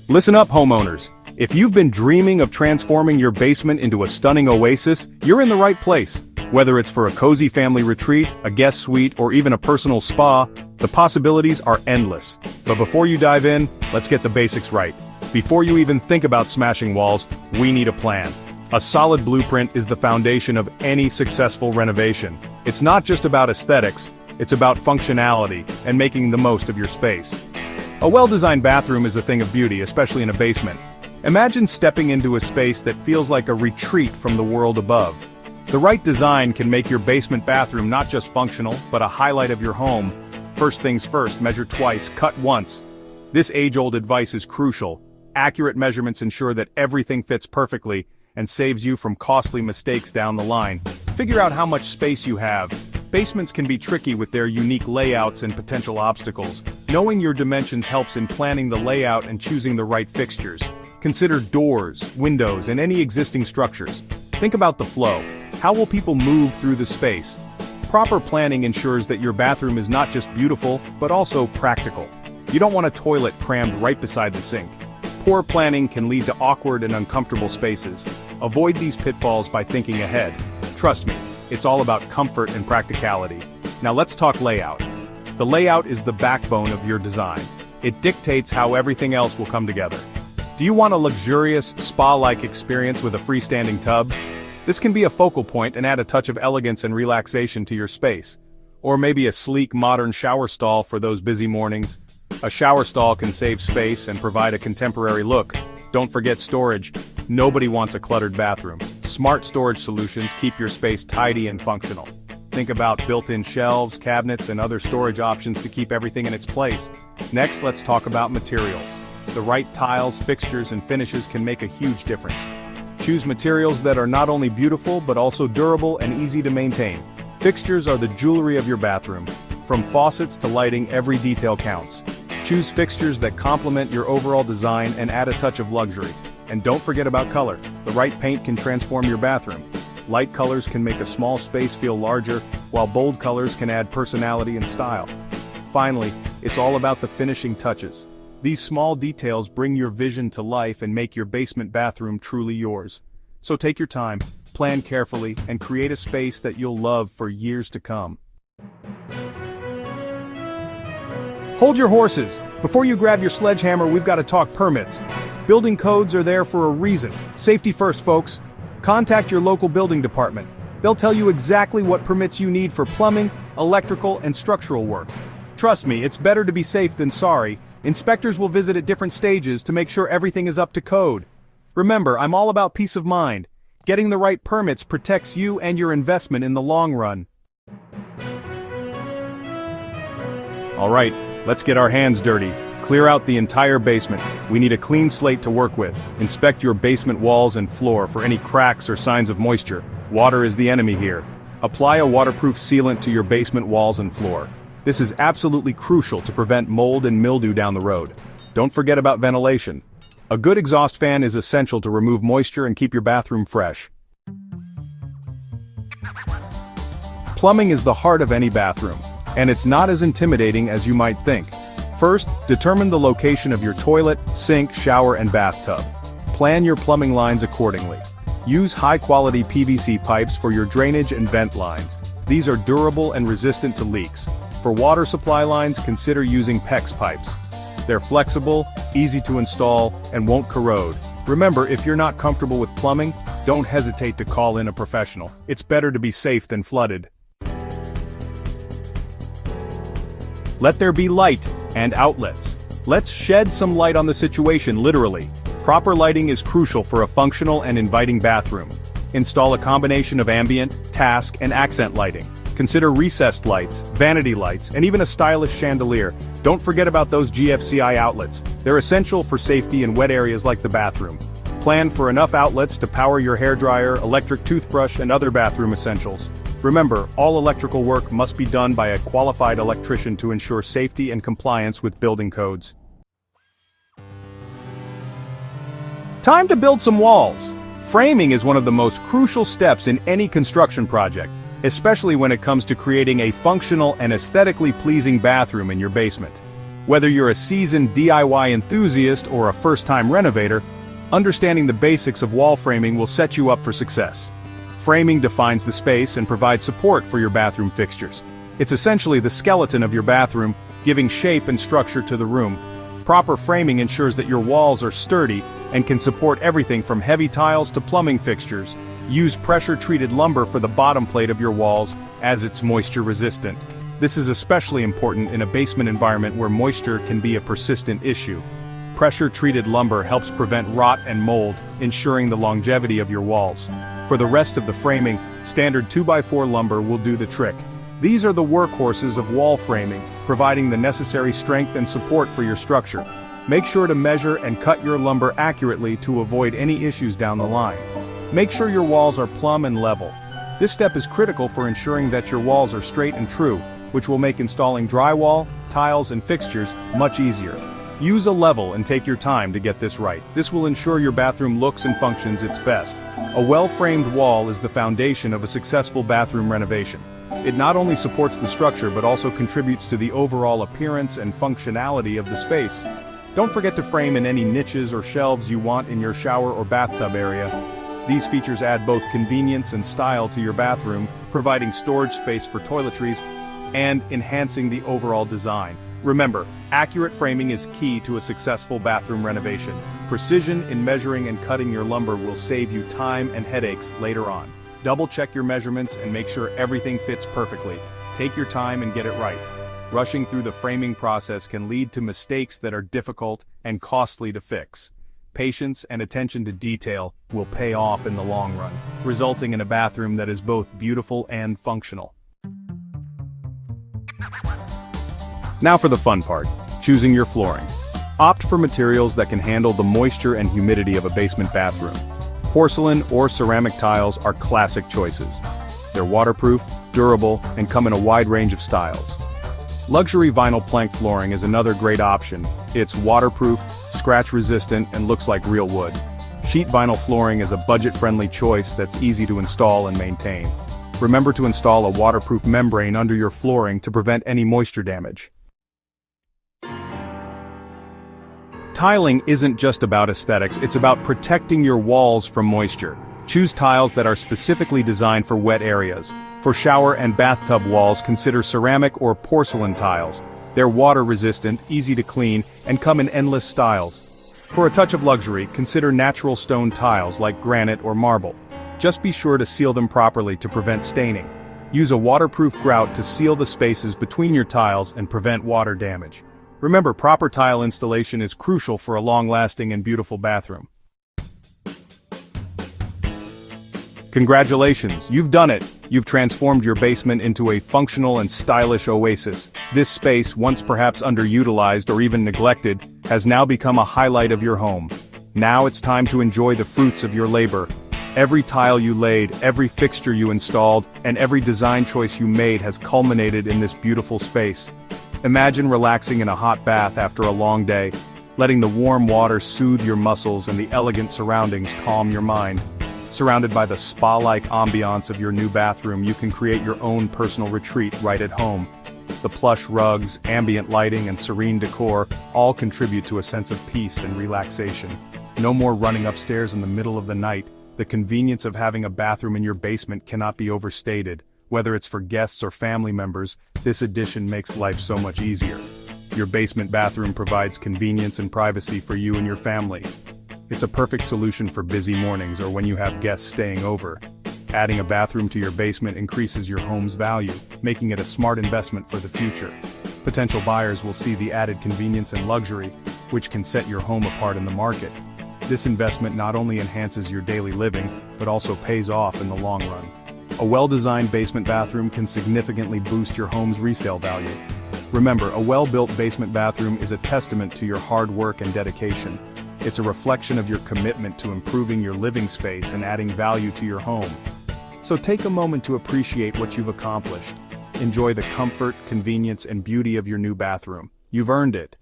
Listen up, homeowners. If you've been dreaming of transforming your basement into a stunning oasis, you're in the right place. Whether it's for a cozy family retreat, a guest suite, or even a personal spa, the possibilities are endless. But before you dive in, let's get the basics right. Before you even think about smashing walls, we need a plan. A solid blueprint is the foundation of any successful renovation. It's not just about aesthetics, it's about functionality and making the most of your space. A well-designed bathroom is a thing of beauty, especially in a basement. Imagine stepping into a space that feels like a retreat from the world above. The right design can make your basement bathroom not just functional, but a highlight of your home. First things first, measure twice, cut once. This age-old advice is crucial. Accurate measurements ensure that everything fits perfectly and saves you from costly mistakes down the line. Figure out how much space you have. Basements can be tricky with their unique layouts and potential obstacles. Knowing your dimensions helps in planning the layout and choosing the right fixtures. Consider doors, windows, and any existing structures. Think about the flow. How will people move through the space? Proper planning ensures that your bathroom is not just beautiful, but also practical. You don't want a toilet crammed right beside the sink. Poor planning can lead to awkward and uncomfortable spaces. Avoid these pitfalls by thinking ahead. Trust me, it's all about comfort and practicality. Now let's talk layout. The layout is the backbone of your design. It dictates how everything else will come together. Do you want a luxurious, spa-like experience with a freestanding tub? This can be a focal point and add a touch of elegance and relaxation to your space. Or maybe a sleek, modern shower stall for those busy mornings. A shower stall can save space and provide a contemporary look. Don't forget storage. Nobody wants a cluttered bathroom. Smart storage solutions keep your space tidy and functional. Think about built-in shelves, cabinets, and other storage options to keep everything in its place. Next, let's talk about materials. The right tiles, fixtures, and finishes can make a huge difference. Choose materials that are not only beautiful but also durable and easy to maintain. Fixtures are the jewelry of your bathroom. From faucets to lighting, every detail counts. Choose fixtures that complement your overall design and add a touch of luxury. And don't forget about color. The right paint can transform your bathroom. Light colors can make a small space feel larger, while bold colors can add personality and style. Finally, it's all about the finishing touches. These small details bring your vision to life and make your basement bathroom truly yours. So take your time, plan carefully, and create a space that you'll love for years to come. Hold your horses! Before you grab your sledgehammer, we've got to talk permits. Building codes are there for a reason. Safety first, folks. Contact your local building department. They'll tell you exactly what permits you need for plumbing, electrical, and structural work. Trust me, it's better to be safe than sorry. Inspectors will visit at different stages to make sure everything is up to code. Remember, I'm all about peace of mind. Getting the right permits protects you and your investment in the long run. All right, let's get our hands dirty. Clear out the entire basement. We need a clean slate to work with. Inspect your basement walls and floor for any cracks or signs of moisture. Water is the enemy here. Apply a waterproof sealant to your basement walls and floor. This is absolutely crucial to prevent mold and mildew down the road. Don't forget about ventilation. A good exhaust fan is essential to remove moisture and keep your bathroom fresh. Plumbing is the heart of any bathroom, and it's not as intimidating as you might think. First, determine the location of your toilet, sink, shower, and bathtub. Plan your plumbing lines accordingly. Use high-quality PVC pipes for your drainage and vent lines. These are durable and resistant to leaks. For water supply lines, consider using PEX pipes. They're flexible, easy to install, and won't corrode. Remember, if you're not comfortable with plumbing, don't hesitate to call in a professional. It's better to be safe than flooded. Let there be light and outlets. Let's shed some light on the situation, literally. Proper lighting is crucial for a functional and inviting bathroom. Install a combination of ambient, task, and accent lighting. Consider recessed lights, vanity lights, and even a stylish chandelier. Don't forget about those GFCI outlets. They're essential for safety in wet areas like the bathroom. Plan for enough outlets to power your hairdryer, electric toothbrush, and other bathroom essentials. Remember, all electrical work must be done by a qualified electrician to ensure safety and compliance with building codes. Time to build some walls. Framing is one of the most crucial steps in any construction project, especially when it comes to creating a functional and aesthetically pleasing bathroom in your basement. Whether you're a seasoned DIY enthusiast or a first-time renovator, understanding the basics of wall framing will set you up for success. Framing defines the space and provides support for your bathroom fixtures. It's essentially the skeleton of your bathroom, giving shape and structure to the room. Proper framing ensures that your walls are sturdy and can support everything from heavy tiles to plumbing fixtures. Use pressure-treated lumber for the bottom plate of your walls, as it's moisture-resistant. This is especially important in a basement environment where moisture can be a persistent issue. Pressure-treated lumber helps prevent rot and mold, ensuring the longevity of your walls. For the rest of the framing, standard 2x4 lumber will do the trick. These are the workhorses of wall framing, providing the necessary strength and support for your structure. Make sure to measure and cut your lumber accurately to avoid any issues down the line. Make sure your walls are plumb and level. This step is critical for ensuring that your walls are straight and true, which will make installing drywall, tiles, and fixtures much easier. Use a level and take your time to get this right. This will ensure your bathroom looks and functions its best. A well-framed wall is the foundation of a successful bathroom renovation. It not only supports the structure but also contributes to the overall appearance and functionality of the space. Don't forget to frame in any niches or shelves you want in your shower or bathtub area. These features add both convenience and style to your bathroom, providing storage space for toiletries and enhancing the overall design. Remember, accurate framing is key to a successful bathroom renovation. Precision in measuring and cutting your lumber will save you time and headaches later on. Double-check your measurements and make sure everything fits perfectly. Take your time and get it right. Rushing through the framing process can lead to mistakes that are difficult and costly to fix. Patience and attention to detail will pay off in the long run, resulting in a bathroom that is both beautiful and functional. Now for the fun part, choosing your flooring. Opt for materials that can handle the moisture and humidity of a basement bathroom. Porcelain or ceramic tiles are classic choices. They're waterproof, durable, and come in a wide range of styles. Luxury vinyl plank flooring is another great option. It's waterproof, scratch-resistant, and looks like real wood. Sheet vinyl flooring is a budget-friendly choice that's easy to install and maintain. Remember to install a waterproof membrane under your flooring to prevent any moisture damage. Tiling isn't just about aesthetics, it's about protecting your walls from moisture. Choose tiles that are specifically designed for wet areas. For shower and bathtub walls, consider ceramic or porcelain tiles. They're water-resistant, easy to clean, and come in endless styles. For a touch of luxury, consider natural stone tiles like granite or marble. Just be sure to seal them properly to prevent staining. Use a waterproof grout to seal the spaces between your tiles and prevent water damage. Remember, proper tile installation is crucial for a long-lasting and beautiful bathroom. Congratulations, you've done it! You've transformed your basement into a functional and stylish oasis. This space, once perhaps underutilized or even neglected, has now become a highlight of your home. Now it's time to enjoy the fruits of your labor. Every tile you laid, every fixture you installed, and every design choice you made has culminated in this beautiful space. Imagine relaxing in a hot bath after a long day, letting the warm water soothe your muscles and the elegant surroundings calm your mind. Surrounded by the spa-like ambiance of your new bathroom, you can create your own personal retreat right at home. The plush rugs, ambient lighting, and serene decor all contribute to a sense of peace and relaxation. No more running upstairs in the middle of the night. The convenience of having a bathroom in your basement cannot be overstated. Whether it's for guests or family members, this addition makes life so much easier. Your basement bathroom provides convenience and privacy for you and your family. It's a perfect solution for busy mornings or when you have guests staying over. Adding a bathroom to your basement increases your home's value, making it a smart investment for the future. Potential buyers will see the added convenience and luxury, which can set your home apart in the market. This investment not only enhances your daily living, but also pays off in the long run. A well-designed basement bathroom can significantly boost your home's resale value. Remember, a well-built basement bathroom is a testament to your hard work and dedication. It's a reflection of your commitment to improving your living space and adding value to your home. So take a moment to appreciate what you've accomplished. Enjoy the comfort, convenience, and beauty of your new bathroom. You've earned it.